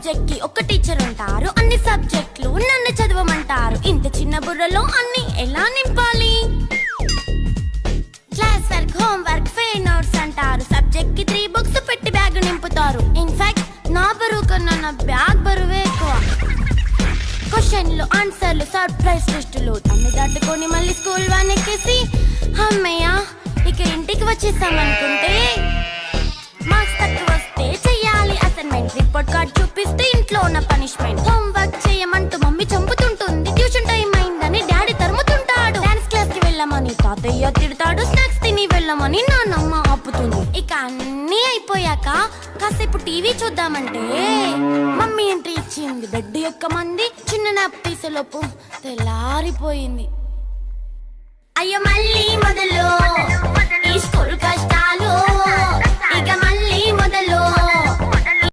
Subject కి ఒక teacher ఉంటారు, అన్ని సబ్జెక్టులు నన్ను చదవమంటారు. ఇంత చిన్న బుర్రలో అన్ని ఎలా నింపాలి? Class work, home work, fair notes అంటారు. సబ్జెక్ట్ కి 3 బుక్స్ పెట్టి బ్యాగ్ నింపుతారు. ఇన్ఫాక్ట్ నా బరువు కన్నా నా బ్యాగ్ బరువే ఎక్కువ. క్వశ్చన్లు, ఆన్సర్లు, సర్ప్రైజ్ టెస్టులు అన్ని దాటుకొని మళ్ళీ స్కూల్ వ్యాన్ ఎక్కేసి అమ్మయ్య ఇక ఇంటికి వచ్చేసామనుకుంటే మార్క్స్ తక్కువ వస్తే చెయ్యాలి అసైన్మెంట్. రిపోర్ట్ కార్డ్ చూపిస్తే ఇంట్లో ఉన్న పనిష్మెంట్. హోమ్ వర్క్ చేయమంటూ మమ్మీ చంపుతుంటుంది. ట్యూషన్ టైం అయిందని డాడీ తరుముతుంటాడు. డాన్స్ క్లాస్ కి వెళ్ళమని తాతయ్య తిడతాడు. స్నాక్స్ తిని వెళ్ళమని నాన్నమ్మ ఆపుతుంది. ఇక అన్నీ అయిపోయాక కాసేపు టీవీ చూద్దామంటే మమ్మీ ఎంట్రీ ఇచ్చింది. బెడ్ యొక్క మంది చిన్న నాప్ తీసేలోపు తెల్లారిపోయింది. అయ్యో మళ్ళీ మొదలు